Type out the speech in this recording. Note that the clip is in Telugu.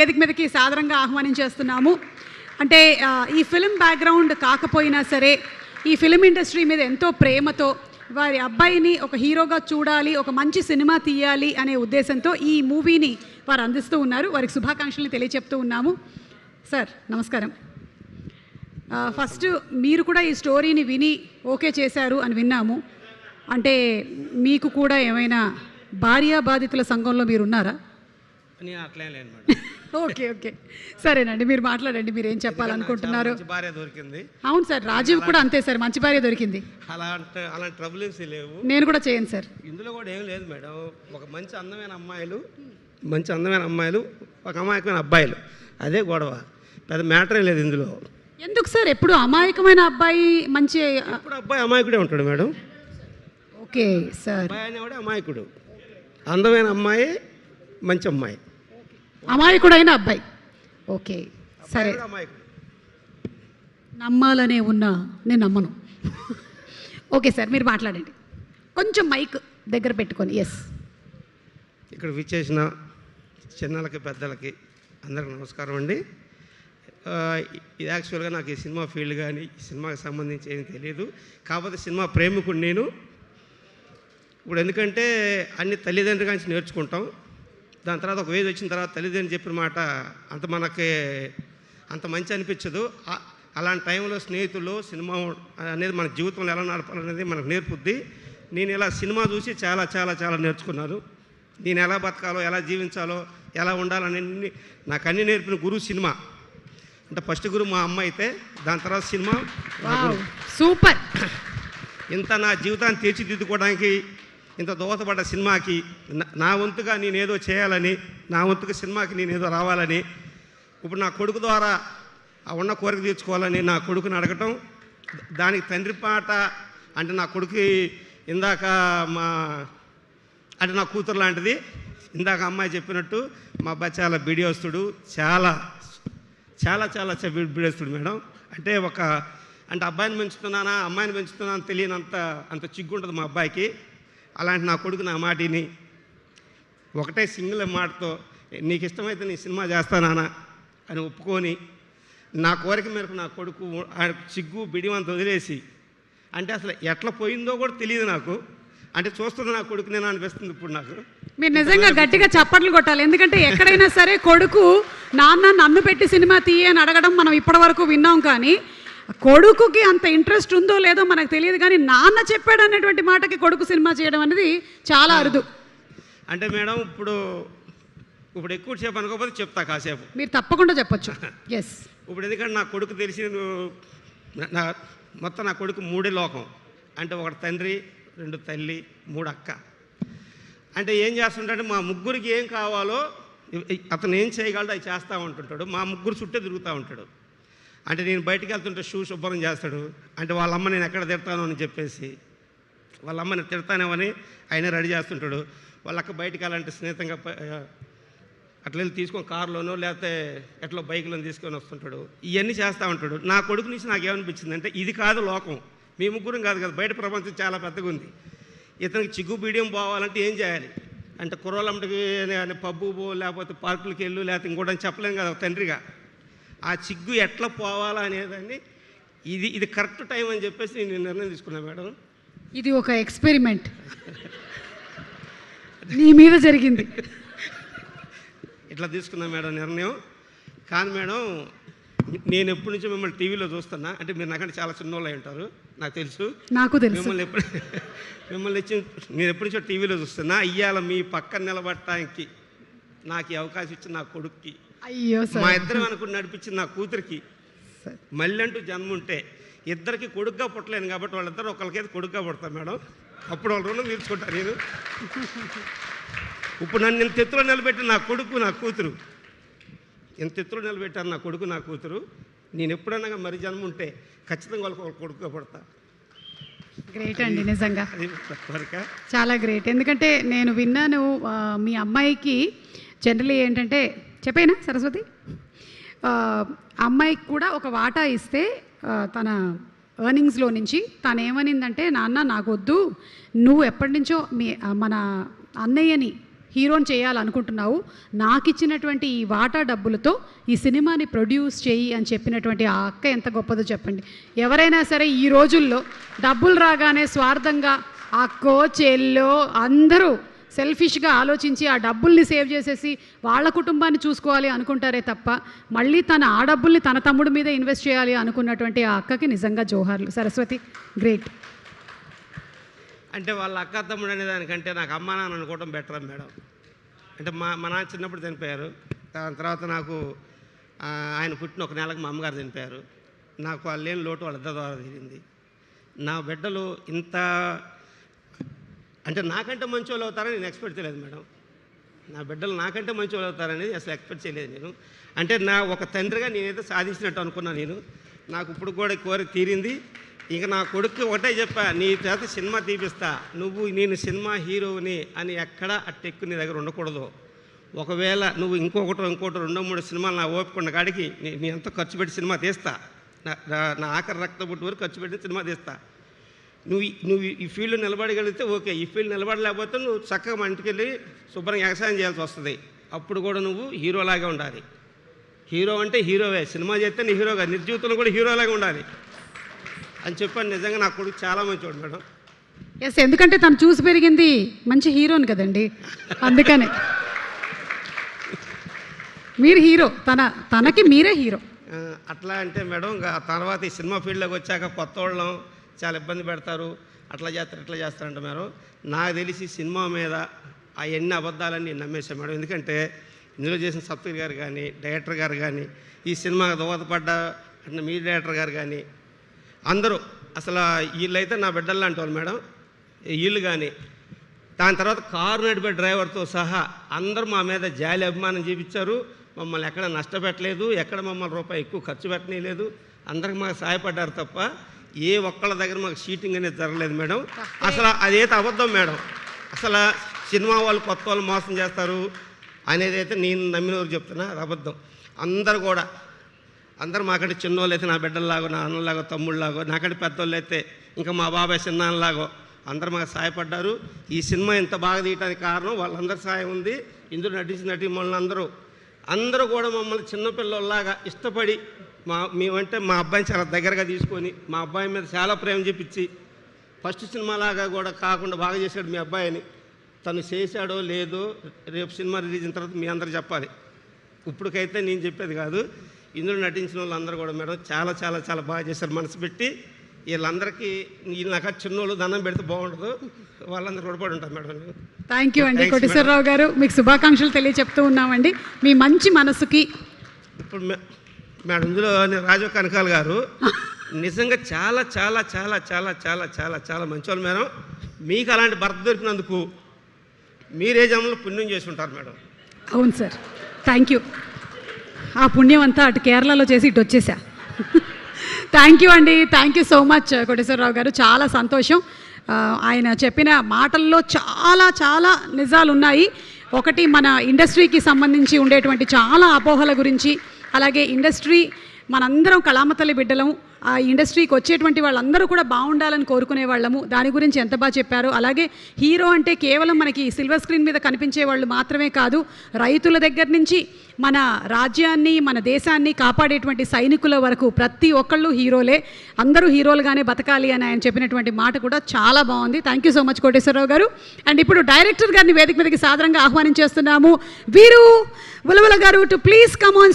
వేదిక మీదకి సాదరంగా ఆహ్వానించేస్తున్నాము. అంటే ఈ ఫిల్మ్ బ్యాక్గ్రౌండ్ కాకపోయినా సరే ఈ ఫిల్మ్ ఇండస్ట్రీ మీద ఎంతో ప్రేమతో వారి అబ్బాయిని ఒక హీరోగా చూడాలి, ఒక మంచి సినిమా తీయాలి అనే ఉద్దేశంతో ఈ మూవీని వారు అందిస్తూ ఉన్నారు. వారికి శుభాకాంక్షలు తెలియచెప్తూ ఉన్నాము. సార్ నమస్కారం. ఫస్ట్ మీరు కూడా ఈ స్టోరీని విని ఓకే చేశారు అని విన్నాము. అంటే మీకు కూడా ఏమైనా భార్యా బాధితుల సంఘంలో మీరు ఉన్నారా? నేను అట్లే లేను మేడం. ఓకే ఓకే సరేనండి, మీరు మాట్లాడండి. మీరు ఏం చెప్పాలనుకుంటున్నారు? భార్య దొరికింది. అవును సార్, రాజీవ్ కూడా అంతే సార్, మంచి భార్య దొరికింది. అలాంటి ట్రబుల్స్ లేవు. నేను కూడా చేయను సార్. ఇందులో కూడా ఏం లేదు మేడం. ఒక మంచి అందమైన అమ్మాయిలు ఒక అమాయకమైన అబ్బాయిలు, అదే గొడవ. పెద్ద మ్యాటరే లేదు ఇందులో. ఎందుకు సార్ ఎప్పుడు అమాయకమైన అబ్బాయి మంచి? ఇప్పుడు అబ్బాయి అమాయకుడే ఉంటాడు మేడం. Okay sir. అబ్బాయి అనేవాడే అమాయకుడు, అందమైన అమ్మాయి మంచి అమ్మాయి, అమాయకుడైన అబ్బాయి. ఓకే సరే, అమాయకుడు. నమ్మాలనే ఉన్నా నేను నమ్మను. ఓకే సార్, మీరు మాట్లాడండి. కొంచెం మైక్ దగ్గర పెట్టుకొని. ఎస్. ఇక్కడ విచ్చేసిన చిన్నలకి పెద్దలకి అందరికి నమస్కారం అండి. ఇది యాక్చువల్గా నాకు ఈ సినిమా ఫీల్డ్ కానీ ఈ సినిమాకి సంబంధించి ఏమీ తెలియదు. కాకపోతే సినిమా ప్రేమికుడు నేను. ఇప్పుడు ఎందుకంటే అన్ని తల్లిదండ్రుల నుంచి నేర్చుకుంటాం. దాని తర్వాత ఒక వేది వచ్చిన తర్వాత తల్లిదండ్రులు చెప్పిన మాట మనకి అంత మంచి అనిపించదు. అలాంటి టైంలో స్నేహితులు సినిమా అనేది మన జీవితంలో ఎలా నడపాలనేది మనకు నేర్పుద్ది. నేను ఇలా సినిమా చూసి చాలా చాలా చాలా నేర్చుకున్నాను. నేను ఎలా బతకాలో, ఎలా జీవించాలో, ఎలా ఉండాలని నాకు అన్ని నేర్పిన గురువు సినిమా. అంటే ఫస్ట్ గురువు మా అమ్మ అయితే, దాని తర్వాత సినిమా. సూపర్. ఇంత నా జీవితాన్ని తీర్చిదిద్దుకోవడానికి ఇంత దోహదపడ్డ సినిమాకి నా వంతుగా నేనేదో చేయాలని, నా వంతుగా సినిమాకి నేనేదో రావాలని, ఇప్పుడు నా కొడుకు ద్వారా ఉన్న కోరిక తీర్చుకోవాలని నా కొడుకుని అడగటం, దానికి తండ్రి పాట. అంటే నా కొడుకు ఇందాక అంటే నా కూతురు లాంటిది. ఇందాక అమ్మాయి చెప్పినట్టు మా అబ్బాయి చాలా బిడియోస్తుడు, చాలా చాలా చాలా బిడియోస్తుడు మేడం. అంటే అంటే అబ్బాయిని పెంచుతున్నానా అమ్మాయిని పెంచుతున్నానా అంత చిగ్గుంటుంది మా అబ్బాయికి. అలాంటి నా కొడుకు నా మాటిని ఒకటే సింగిల్ మాటతో నీకు ఇష్టమైతే నీ సినిమా చేస్తానా అని ఒప్పుకొని, నా కోరిక మేరకు నా కొడుకు చిగ్గు బిడివంత వదిలేసి, అంటే అసలు ఎట్లా పోయిందో కూడా తెలియదు నాకు. అంటే చూస్తున్న నా కొడుకు నేను అనిపిస్తుంది ఇప్పుడు నాకు. మీరు నిజంగా గట్టిగా చప్పట్లు కొట్టాలి. ఎందుకంటే ఎక్కడైనా సరే కొడుకు నాన్న నన్ను పెట్టి సినిమా తీయని అడగడం మనం ఇప్పటి వరకు విన్నాం. కానీ కొడుకుకి అంత ఇంట్రెస్ట్ ఉందో లేదో మనకు తెలియదు. కానీ నాన్న చెప్పాడు అనేటువంటి మాటకి కొడుకు సినిమా చేయడం అనేది చాలా అరుదు. అంటే మేడం ఇప్పుడు ఎక్కువ సేపు అనుకోకపోతే చెప్తా కాసేపు. మీరు తప్పకుండా చెప్పొచ్చు. ఎస్. ఇప్పుడు ఎందుకంటే నా కొడుకు తెలిసి మొత్తం నా కొడుకు 3 లోకం. అంటే 1 తండ్రి, 2 తల్లి, 3 అక్క. అంటే ఏం చేస్తుంటాడు, మా ముగ్గురికి ఏం కావాలో అతను ఏం చేయగలడో అవి చేస్తూ ఉంటుంటాడు. మా ముగ్గురు చుట్టే తిరుగుతూ ఉంటాడు. అంటే నేను బయటికి వెళ్తుంటే షూ శుభ్రం చేస్తాడు. అంటే వాళ్ళమ్మ నేను ఎక్కడ తిడతాను అని చెప్పేసి వాళ్ళమ్మని తిడతానేమని ఆయన రెడీ చేస్తుంటాడు. వాళ్ళక్క బయటికి వెళ్ళాలంటే స్నేహితంగా అట్లా వెళ్ళి తీసుకొని కారులోనో లేకపోతే ఎట్లా బైక్లో తీసుకొని వస్తుంటాడు. ఇవన్నీ చేస్తూ ఉంటాడు. నా కొడుకు నుంచి నాకు ఏమనిపించిందంటే, ఇది కాదు లోకం, మీ ముగ్గురం కాదు కదా, బయట ప్రపంచం చాలా పెద్దగా ఉంది. ఇతనికి చిగ్గు బీడియం పోవాలంటే ఏం చేయాలి అంటే, కుర్రోళ్ళమ్మటికి పబ్బు పో, లేకపోతే పార్కులకి వెళ్ళు, లేకపోతే ఇంకోటి చెప్పలేము కదా తండ్రిగా. ఆ చిగ్గు ఎట్లా పోవాలా అనేదాన్ని ఇది కరెక్ట్ టైం అని చెప్పేసి నేను నిర్ణయం తీసుకున్నాను మేడం. ఇది ఒక ఎక్స్పెరిమెంట్ నీ మీద జరిగింది. ఇట్లా తీసుకున్నా మేడం నిర్ణయం. కానీ మేడం నేను ఎప్పటి నుంచో మిమ్మల్ని టీవీలో చూస్తున్నా. అంటే మీరు నాకంటే చాలా చిన్నోళ్ళు అయి ఉంటారు, నాకు తెలుసు. నాకు తెలుసు. మిమ్మల్ని నేను ఎప్పటి నుంచో టీవీలో చూస్తున్నా. ఇవాళ మీ పక్కన నిలబడటానికి నాకు ఈ అవకాశం ఇచ్చిన నా కొడుక్కి, అయ్యో మా ఇద్దరం అనుకుని నడిపించింది నా కూతురికి, మళ్ళీ అంటూ జన్మ ఉంటే ఇద్దరికి కొడుకుగా పుట్టలేను కాబట్టి వాళ్ళిద్దరు ఒకరికైతే కొడుకుగా పుడతాను మేడం. అప్పుడు వాళ్ళ రుణం తీర్చుకుంటాను నేను. ఇప్పుడు నన్ను ఇంత ఎత్తులో నిలబెట్టిన నా కొడుకు నా కూతురు, ఇంత ఎత్తులో నిలబెట్టాను నా కొడుకు నా కూతురు. నేను ఎప్పుడన్నా మరి జన్మ ఉంటే ఖచ్చితంగా వాళ్ళకి కొడుకుగా పుడతా. గ్రేట్ అండి, నిజంగా చాలా గ్రేట్. ఎందుకంటే నేను విన్నాను మీ అమ్మాయికి జనరలీ ఏంటంటే, చెప్పేనా సరస్వతి, అమ్మాయికి కూడా ఒక వాటా ఇస్తే తన ఎర్నింగ్స్లో నుంచి తను ఏమనిందంటే, నాన్న నాకు వద్దు, నువ్వు ఎప్పటి నుంచో మన అన్నయ్యని హీరోని చేయాలనుకుంటున్నావు, నాకు ఇచ్చినటువంటి ఈ వాటా డబ్బులతో ఈ సినిమాని ప్రొడ్యూస్ చేయి అని చెప్పినటువంటి ఆ అక్క ఎంత గొప్పదో చెప్పండి. ఎవరైనా సరే ఈ రోజుల్లో డబ్బులు రాగానే స్వార్థంగా అక్కో చెల్లో అందరూ సెల్ఫిష్గా ఆలోచించి ఆ డబ్బుల్ని సేవ్ చేసేసి వాళ్ళ కుటుంబాన్ని చూసుకోవాలి అనుకుంటారే తప్ప మళ్ళీ ఆ డబ్బుల్ని తన తమ్ముడి మీద ఇన్వెస్ట్ చేయాలి అనుకున్నటువంటి ఆ అక్కకి నిజంగా జోహార్లు. సరస్వతి, గ్రేట్. అంటే వాళ్ళ అక్క తమ్ముడు అనే దానికంటే నాకు అమ్మా నాన్న అనుకోవడం బెటర్ మేడం. అంటే మా నాన్న చిన్నప్పుడు చనిపోయారు. దాని తర్వాత నాకు ఆయన పుట్టిన ఒక నెలకు మా అమ్మగారు చనిపోయారు. నాకు వాళ్ళు లేని లోటు వాళ్ళిద్దరి ద్వారా తీరింది. నా బిడ్డలు ఇంత అంటే నాకంటే మంచి వాళ్ళు అవుతారని నేను ఎక్స్పెక్ట్ చేయలేదు మేడం. నా బిడ్డలు నాకంటే మంచి వాళ్ళు అవుతారనేది అసలు ఎక్స్పెక్ట్ చేయలేదు నేను. అంటే నా ఒక తండ్రిగా నేనైతే సాధించినట్టు అనుకున్నాను నేను. నాకు ఇప్పుడు కూడా కోరిక తీరింది. ఇక నా కొడుకు ఒకటే చెప్పా, నీ చేత సినిమా తీపిస్తా, నేను సినిమా హీరోని అని ఎక్కడా అట్టెక్కు నీ దగ్గర ఉండకూడదు. ఒకవేళ నువ్వు ఇంకోటి 2-3 సినిమాలు నా ఓపికన్న కాడికి నీ ఎంత ఖర్చు పెట్టి సినిమా తీస్తా, నా ఆఖరి రక్తపుట్టు వరకు ఖర్చు పెట్టి సినిమా తీస్తా. నువ్వు ఈ ఫీల్డ్ నిలబడగలిగితే ఓకే, ఈ ఫీల్డ్ నిలబడలేకపోతే నువ్వు చక్కగా మా ఇంటికి వెళ్ళి శుభ్రంగా వ్యవసాయం చేయాల్సి వస్తుంది. అప్పుడు కూడా నువ్వు హీరోలాగా ఉండాలి. హీరో అంటే హీరోవే, సినిమా చేస్తే నీ హీరోగా, నిర్జీవితంలో కూడా హీరోలాగా ఉండాలి అని చెప్పాను. నిజంగా నా కొడుకు చాలా మంచివాడు మేడం. ఎస్, ఎందుకంటే తను చూసి పెరిగింది మంచి హీరోని కదండి, అందుకనే మీరు హీరో, తనకి మీరే హీరో. అట్లా అంటే మేడం ఇంకా తర్వాత ఈ సినిమా ఫీల్డ్లోకి వచ్చాక కొత్త వాళ్ళం చాలా ఇబ్బంది పెడతారు, అట్లా చేస్తారు ఇట్లా చేస్తారంట మేడం. నాకు తెలిసి సినిమా మీద ఆ ఎన్ని అబద్ధాలని నేను నమ్మేశాను మేడం. ఎందుకంటే ఇందులో చేసిన సప్తగిరి గారు కానీ, డైరెక్టర్ గారు కానీ, ఈ సినిమాకి దోహదపడ్డ అంటే మీ డైరెక్టర్ గారు కానీ అందరూ అసలు వీళ్ళైతే నా బిడ్డలు లాంటి వాళ్ళు మేడం. వీళ్ళు కానీ దాని తర్వాత కారు నడిపే డ్రైవర్తో సహా అందరూ మా మీద జాలి అభిమానం చూపించారు. మమ్మల్ని ఎక్కడ నష్టపెట్టలేదు, ఎక్కడ మమ్మల్ని రూపాయి ఎక్కువ ఖర్చు పెట్టలేదు. అందరికి మాకు సహాయపడ్డారు తప్ప ఏ ఒక్కళ్ళ దగ్గర మాకు షీటింగ్ అనేది జరగలేదు మేడం. అసలు అదైతే అబద్ధం మేడం. అసలు సినిమా వాళ్ళు కొత్త వాళ్ళు మోసం చేస్తారు అనేది అయితే నేను నమ్మినవారు చెప్తున్నా, అది అబద్ధం. అందరూ మాకంటే చిన్నోళ్ళు అయితే నా బిడ్డల్లాగో, నా అన్నలాగో, తమ్ముళ్ళలాగో, నాకంటే పెద్దోళ్ళు అయితే ఇంకా మా బాబాయ్ చిన్నాన్నలాగో అందరూ మాకు సహాయపడ్డారు. ఈ సినిమా ఇంత బాగా తీయడానికి కారణం వాళ్ళందరూ సహాయం ఉంది. ఇందులో నటించిన నటీమణులు అందరూ కూడా మమ్మల్ని చిన్నపిల్లల్లాగా ఇష్టపడి మేమంటే మా అబ్బాయిని చాలా దగ్గరగా తీసుకొని మా అబ్బాయి మీద చాలా ప్రేమ చూపించి ఫస్ట్ సినిమాలాగా కూడా కాకుండా బాగా చేశాడు మీ అబ్బాయిని. తను చేశాడో లేదో రేపు సినిమా రిలీజ్ అయిన తర్వాత మీ అందరూ చెప్పాలి. ఇప్పటికైతే నేను చెప్పేది కాదు. ఇందులో నటించిన వాళ్ళందరూ కూడా మేడం చాలా చాలా చాలా బాగా చేశారు మనసు పెట్టి. వీళ్ళందరికీ నాకు చిన్నోళ్ళు దండం పెడితే బాగుండదు, వాళ్ళందరూ కూడా ఉంటారు మేడం. థ్యాంక్ యూ అండి కోటేశ్వరరావు గారు, మీకు శుభాకాంక్షలు తెలియచెప్తూ ఉన్నామండి మీ మంచి మనసుకి. ఇప్పుడు మేడం ఇందులో రాజు కనకాల గారు నిజంగా చాలా చాలా చాలా చాలా చాలా చాలా చాలా మంచివాళ్ళు మేడం. మీకు అలాంటి భర్త దొరికినందుకు మీరే జన్మలో పుణ్యం చేసి ఉంటారు మేడం. అవును సార్, థ్యాంక్ యూ. ఆ పుణ్యం అంతా అటు కేరళలో చేసి ఇటు వచ్చేసా. థ్యాంక్ యూ అండి, thank you so much Koteswararao గారు. చాలా సంతోషం. ఆయన చెప్పిన మాటల్లో చాలా చాలా నిజాలు ఉన్నాయి. ఒకటి మన ఇండస్ట్రీకి సంబంధించి ఉండేటువంటి చాలా అపోహల గురించి, అలాగే ఇండస్ట్రీ మనందరం కళామతల్లి బిడ్డలం, ఆ ఇండస్ట్రీకి వచ్చేటువంటి వాళ్ళందరూ కూడా బాగుండాలని కోరుకునే వాళ్ళము, దాని గురించి ఎంత బాగా చెప్పారు. అలాగే హీరో అంటే కేవలం మనకి సిల్వర్ స్క్రీన్ మీద కనిపించే వాళ్ళు మాత్రమే కాదు, రైతుల దగ్గర నుంచి మన రాజ్యాన్ని మన దేశాన్ని కాపాడేటువంటి సైనికుల వరకు ప్రతి ఒక్కళ్ళు హీరోలే, అందరూ హీరోలుగానే బతకాలి అని ఆయన చెప్పినటువంటి మాట కూడా చాలా బాగుంది. Thank you so much Koteswararao గారు. అండ్ ఇప్పుడు డైరెక్టర్ గారిని వేదిక మీదకి సాదరంగా ఆహ్వానించేస్తున్నాము. వీరు ఉలవల గారు టు ప్లీజ్ కమ్ ఆన్.